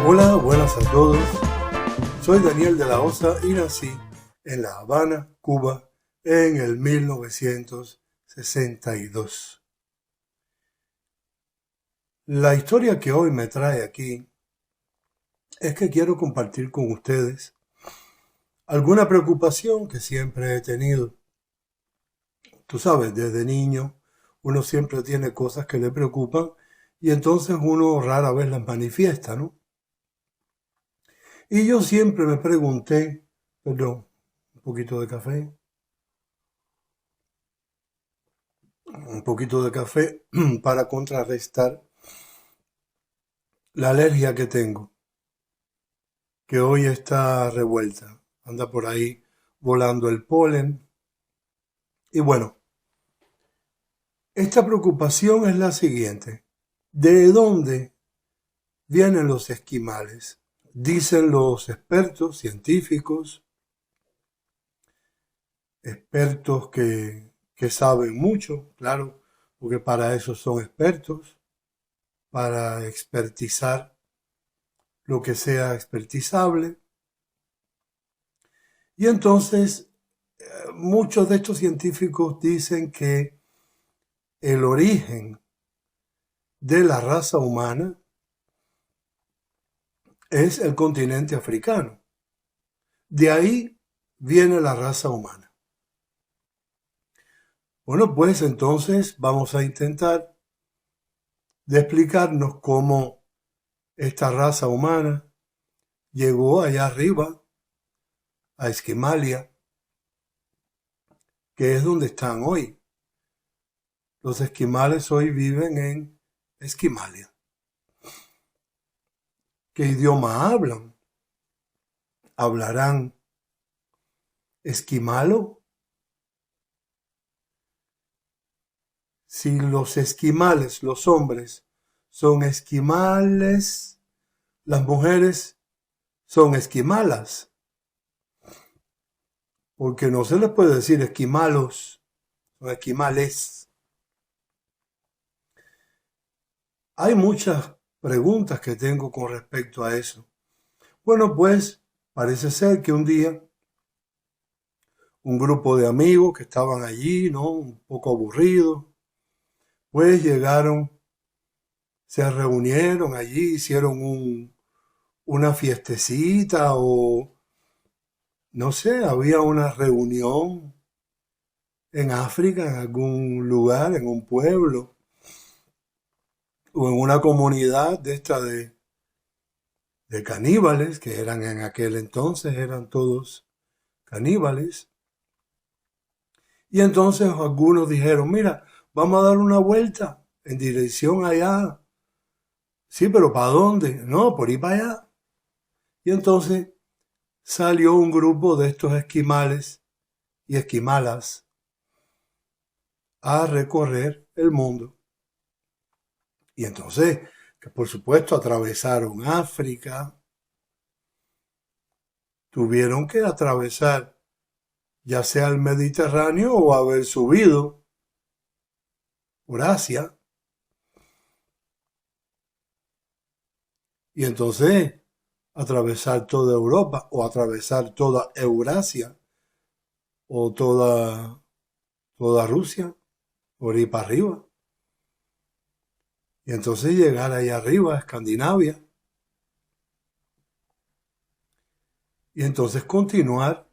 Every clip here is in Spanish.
Hola, buenas a todos. Soy Daniel de la Osa y nací en La Habana, Cuba, en el 1962. La historia que hoy me trae aquí es que quiero compartir con ustedes alguna preocupación que siempre he tenido. Tú sabes, desde niño uno siempre tiene cosas que le preocupan y entonces uno rara vez las manifiesta, ¿no? Y yo siempre me pregunté, perdón, un poquito de café, para contrarrestar la alergia que tengo, que hoy está revuelta. Anda por ahí volando el polen. Y bueno, esta preocupación es la siguiente. ¿De dónde vienen los esquimales? Dicen los expertos científicos, expertos que saben mucho, claro, porque para eso son expertos, para expertizar lo que sea expertizable. Y entonces muchos de estos científicos dicen que el origen de la raza humana es el continente africano. De ahí viene la raza humana. Bueno, pues entonces vamos a intentar de explicarnos cómo esta raza humana llegó allá arriba, a Esquimalia, que es donde están hoy. Los esquimales hoy viven en Esquimalia. ¿Qué idioma hablan? ¿Hablarán esquimalo? Si los esquimales, los hombres, son esquimales, las mujeres son esquimalas. Porque no se les puede decir esquimalos, son esquimales. Hay muchas preguntas que tengo con respecto a eso. Bueno, pues parece ser que un día un grupo de amigos que estaban allí, ¿no? Un poco aburridos, pues llegaron, se reunieron allí, hicieron una fiestecita o no sé, había una reunión en África, en algún lugar, en un pueblo o en una comunidad de esta de caníbales, que eran en aquel entonces, eran todos caníbales. Y entonces algunos dijeron, mira, vamos a dar una vuelta en dirección allá. Sí, pero ¿para dónde? No, por ir para allá. Y entonces salió un grupo de estos esquimales y esquimalas a recorrer el mundo. Y entonces, que por supuesto atravesaron África, tuvieron que atravesar ya sea el Mediterráneo o haber subido por Asia. Y entonces atravesar toda Europa o atravesar toda Eurasia o toda Rusia por ir para arriba. Y entonces llegar ahí arriba a Escandinavia. Y entonces continuar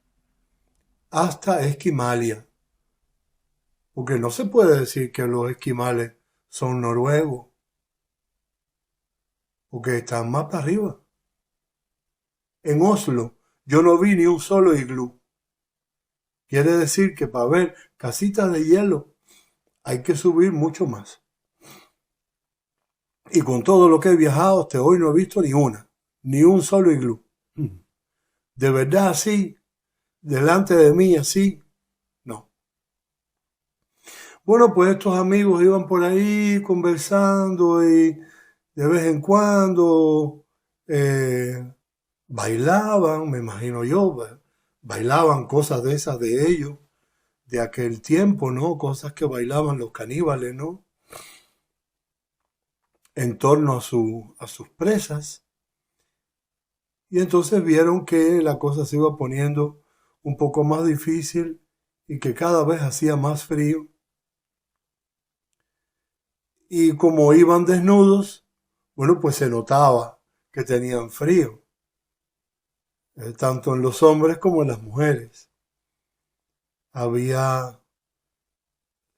hasta Esquimalia. Porque no se puede decir que los esquimales son noruegos. Porque están más para arriba. En Oslo yo no vi ni un solo iglú. Quiere decir que para ver casitas de hielo hay que subir mucho más. Y con todo lo que he viajado hasta hoy no he visto ni una, ni un solo iglú. De verdad así, delante de mí así, no. Bueno, pues estos amigos iban por ahí conversando y de vez en cuando bailaban, me imagino yo, bailaban cosas de esas de ellos, de aquel tiempo, ¿no? Cosas que bailaban los caníbales, ¿no? En torno a sus presas. Y entonces vieron que la cosa se iba poniendo un poco más difícil y que cada vez hacía más frío. Y como iban desnudos, bueno, pues se notaba que tenían frío, tanto en los hombres como en las mujeres. Había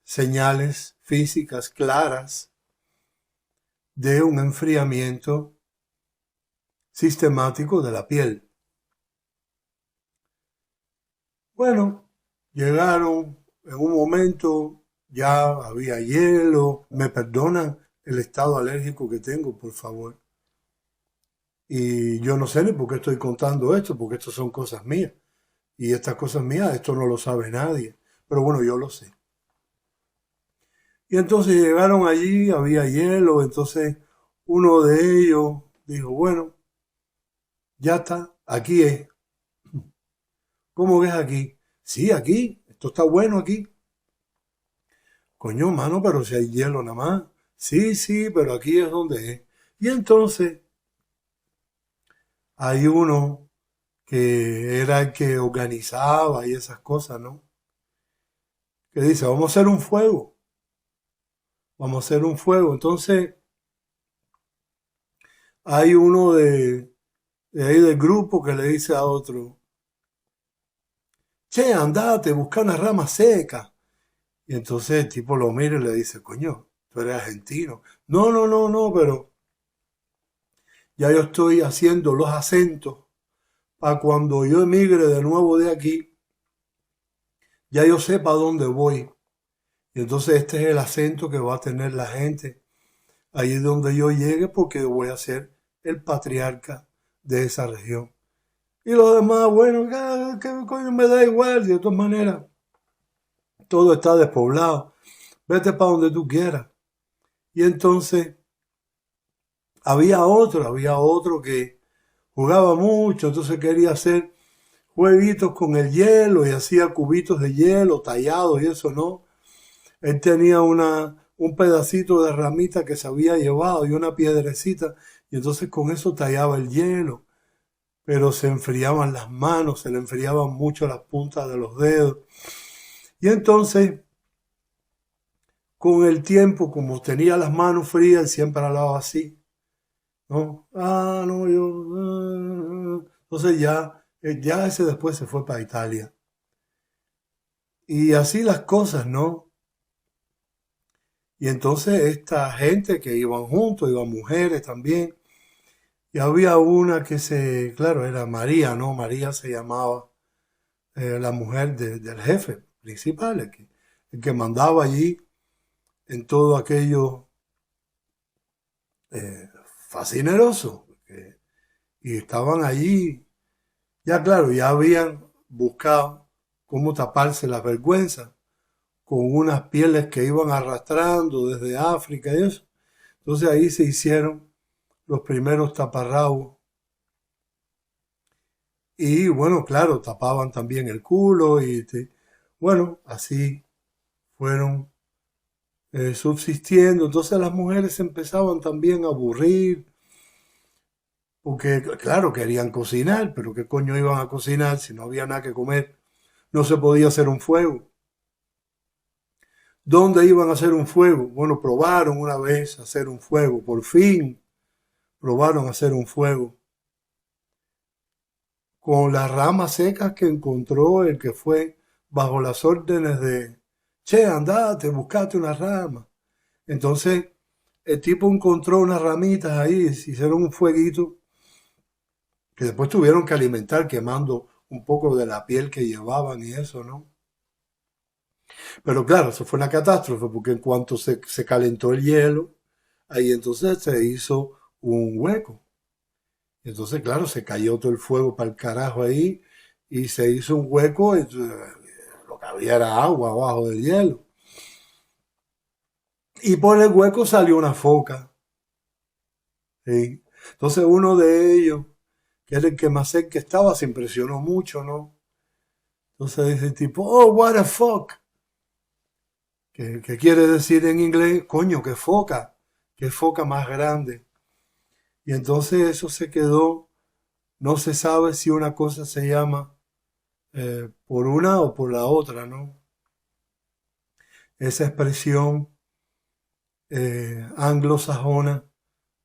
señales físicas claras de un enfriamiento sistemático de la piel. Bueno, llegaron en un momento, ya había hielo. Me perdonan el estado alérgico que tengo, por favor. Y yo no sé ni por qué estoy contando esto, porque esto son cosas mías. Y estas cosas mías, esto no lo sabe nadie. Pero bueno, yo lo sé. Y entonces llegaron allí, había hielo, entonces uno de ellos dijo, bueno, ya está, aquí es. ¿Cómo ves aquí? Sí, aquí, esto está bueno aquí. Coño, mano, pero si hay hielo nada más. Sí, sí, pero aquí es donde es. Y entonces hay uno que era el que organizaba y esas cosas, ¿no? Que dice, vamos a hacer un fuego, vamos a hacer un fuego. Entonces hay uno de ahí del grupo que le dice a otro, che, andate, busca una rama seca. Y entonces el tipo lo mira y le dice, coño, tú eres argentino. No, no, no, no, pero ya yo estoy haciendo los acentos para cuando yo emigre de nuevo de aquí, ya yo sepa dónde voy. Y entonces este es el acento que va a tener la gente allí donde yo llegue porque voy a ser el patriarca de esa región. Y los demás, bueno, ¿qué coño me da igual? De todas maneras, todo está despoblado. Vete para donde tú quieras. Y entonces había otro que jugaba mucho, entonces quería hacer jueguitos con el hielo y hacía cubitos de hielo tallados y eso, ¿no? Él tenía un pedacito de ramita que se había llevado y una piedrecita y entonces con eso tallaba el hielo, pero se enfriaban las manos, se le enfriaban mucho las puntas de los dedos. Y entonces, con el tiempo, como tenía las manos frías, él siempre hablaba así, ¿no? Ah, no, yo... Entonces ya ese después se fue para Italia. Y así las cosas, ¿no? Y entonces esta gente que iban juntos, iban mujeres también, y había una claro, era María, ¿no? María se llamaba la mujer del jefe principal, el que mandaba allí en todo aquello eh, fascineroso. Y estaban allí, ya claro, ya habían buscado cómo taparse la vergüenza con unas pieles que iban arrastrando desde África y eso. Entonces ahí se hicieron los primeros taparrabos. Y bueno, claro, tapaban también el culo bueno, así fueron subsistiendo. Entonces las mujeres se empezaban también a aburrir, porque claro, querían cocinar, pero ¿qué coño iban a cocinar si no había nada que comer? No se podía hacer un fuego. ¿Dónde iban a hacer un fuego? Bueno, probaron una vez hacer un fuego, por fin probaron hacer un fuego con las ramas secas que encontró el que fue bajo las órdenes de, che, andate, buscate una rama. Entonces el tipo encontró unas ramitas ahí, se hicieron un fueguito que después tuvieron que alimentar quemando un poco de la piel que llevaban y eso, ¿no? Pero claro, eso fue una catástrofe porque en cuanto se calentó el hielo, ahí entonces se hizo un hueco. Y entonces, claro, se cayó todo el fuego para el carajo ahí y se hizo un hueco y lo que había era agua abajo del hielo. Y por el hueco salió una foca. ¿Sí? Entonces uno de ellos, que era el que más cerca estaba, se impresionó mucho, ¿no? Entonces dice el tipo, oh, what a fuck. ¿Qué quiere decir en inglés? Coño, qué foca más grande. Y entonces eso se quedó no se sabe si una cosa se llama por una o por la otra, ¿no? Esa expresión anglosajona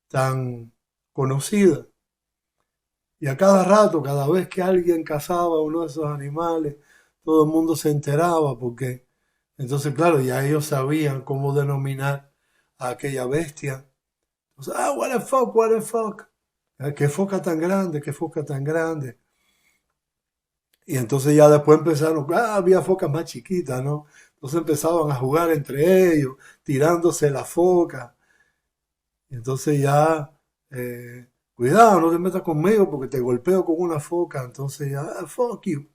tan conocida. Y a cada rato, cada vez que alguien cazaba uno de esos animales, todo el mundo se enteraba porque entonces, claro, ya ellos sabían cómo denominar a aquella bestia. Entonces, what the fuck, what the fuck. Qué foca tan grande, qué foca tan grande. Y entonces ya después empezaron, había focas más chiquitas, ¿no? Entonces empezaban a jugar entre ellos, tirándose la foca. Y entonces ya, cuidado, no te metas conmigo porque te golpeo con una foca. Entonces ya, fuck you.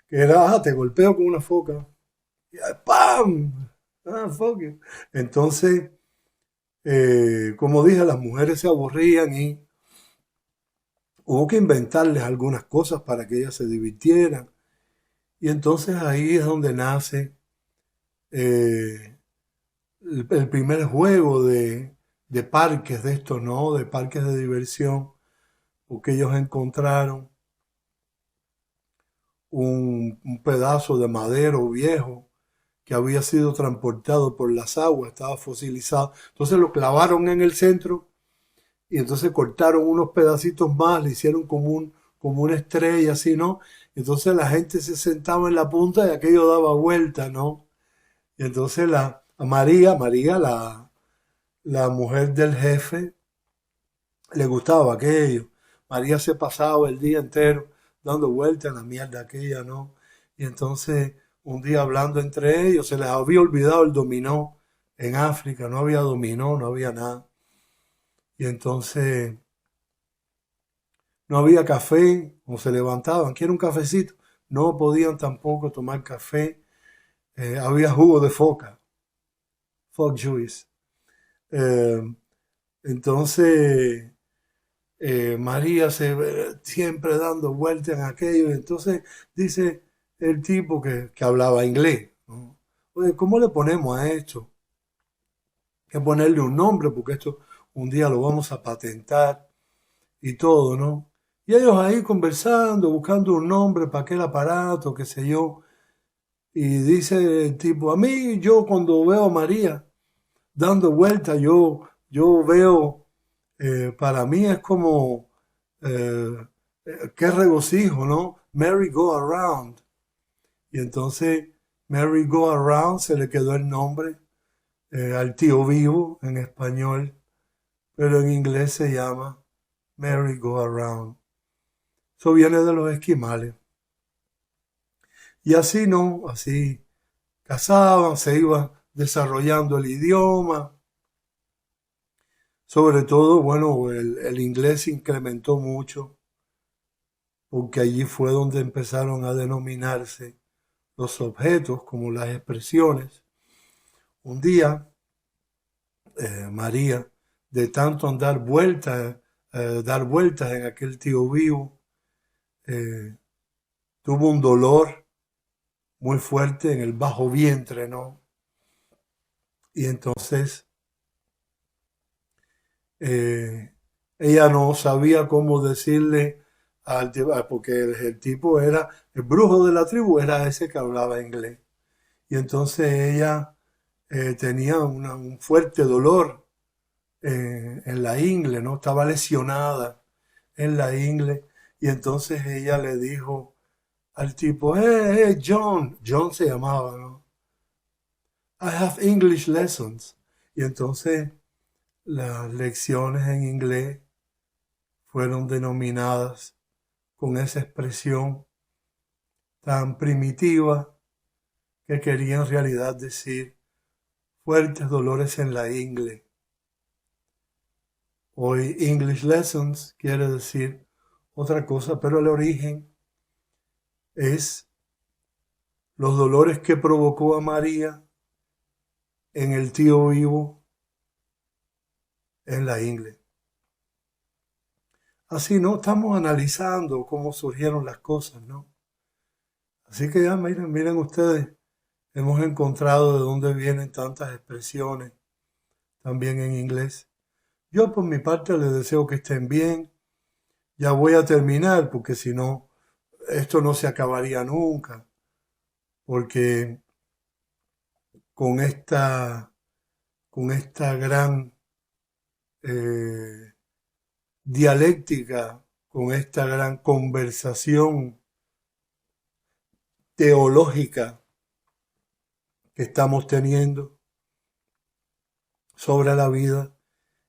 Que era, te golpeo con una foca. Y ¡pam! Fuck you. Entonces, como dije, las mujeres se aburrían y hubo que inventarles algunas cosas para que ellas se divirtieran. Y entonces ahí es donde nace eh, el primer juego de parques de estos, ¿no? De parques de diversión, porque ellos encontraron un pedazo de madero viejo que había sido transportado por las aguas, estaba fosilizado. Entonces lo clavaron en el centro y entonces cortaron unos pedacitos más, le hicieron como una estrella así, ¿no? Entonces la gente se sentaba en la punta y aquello daba vuelta, ¿no? Y entonces María, la mujer del jefe, le gustaba aquello. María se pasaba el día entero dando vueltas en la mierda aquella, ¿no? Y entonces un día hablando entre ellos, se les había olvidado el dominó en África, no había dominó, no había nada. Y entonces no había café, o se levantaban, quiero un cafecito. No podían tampoco tomar café. Había jugo de foca, fuck juice. Eh, entonces María siempre dando vueltas en aquello. Entonces dice el tipo que hablaba inglés, ¿no? Oye, ¿cómo le ponemos a esto? Hay que ponerle un nombre porque esto un día lo vamos a patentar y todo, ¿no? Y ellos ahí conversando, buscando un nombre para aquel aparato, qué sé yo. Y dice el tipo, a mí yo cuando veo a María dando vueltas, yo veo, para mí es como, eh, qué regocijo, ¿no? Merry Go Around. Y entonces Merry Go Around se le quedó el nombre al tío vivo en español, pero en inglés se llama Merry Go Around. Eso viene de los esquimales. Y así no, así cazaban, se iba desarrollando el idioma. Sobre todo, bueno, el inglés se incrementó mucho porque allí fue donde empezaron a denominarse los objetos como las expresiones. Un día, María, de tanto dar vueltas en aquel tío vivo, eh, tuvo un dolor muy fuerte en el bajo vientre, ¿no? Y entonces eh, ella no sabía cómo decirle porque el tipo era, el brujo de la tribu era ese que hablaba inglés. Y entonces ella tenía un fuerte dolor en la ingle, ¿no? Estaba lesionada en la ingle. Y entonces ella le dijo al tipo, John se llamaba, ¿no? I have English lessons. Y entonces las lecciones en inglés fueron denominadas con esa expresión tan primitiva que quería en realidad decir fuertes dolores en la ingle. Hoy English lessons quiere decir otra cosa, pero el origen es los dolores que provocó a María en el tío vivo en la ingle. Así, ¿no? Estamos analizando cómo surgieron las cosas, ¿no? Así que ya miren ustedes, hemos encontrado de dónde vienen tantas expresiones, también en inglés. Yo por mi parte les deseo que estén bien. Ya voy a terminar porque si no, esto no se acabaría nunca. Porque con esta gran eh, dialéctica, con esta gran conversación teológica que estamos teniendo sobre la vida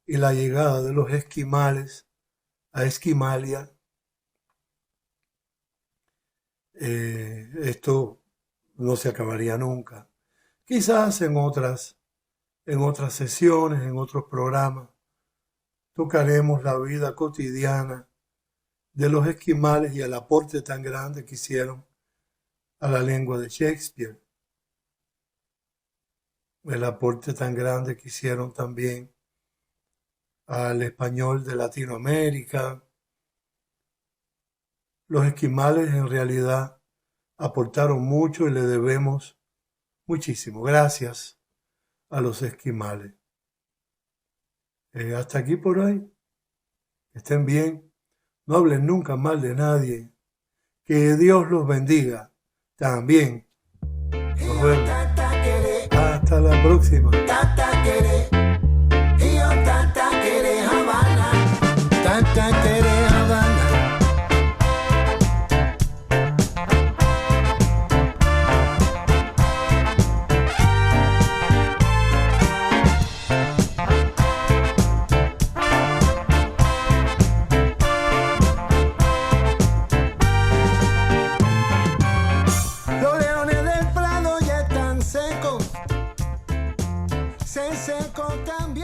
y la llegada de los esquimales a Esquimalia, esto no se acabaría nunca. Quizás en otras sesiones, en otros programas, tocaremos la vida cotidiana de los esquimales y el aporte tan grande que hicieron a la lengua de Shakespeare. El aporte tan grande que hicieron también al español de Latinoamérica. Los esquimales en realidad aportaron mucho y le debemos muchísimo. Gracias a los esquimales. Hasta aquí por hoy. Estén bien. No hablen nunca mal de nadie. Que Dios los bendiga. También. Nos vemos. Hasta la próxima. Los leones del Prado ya están secos, se secó también.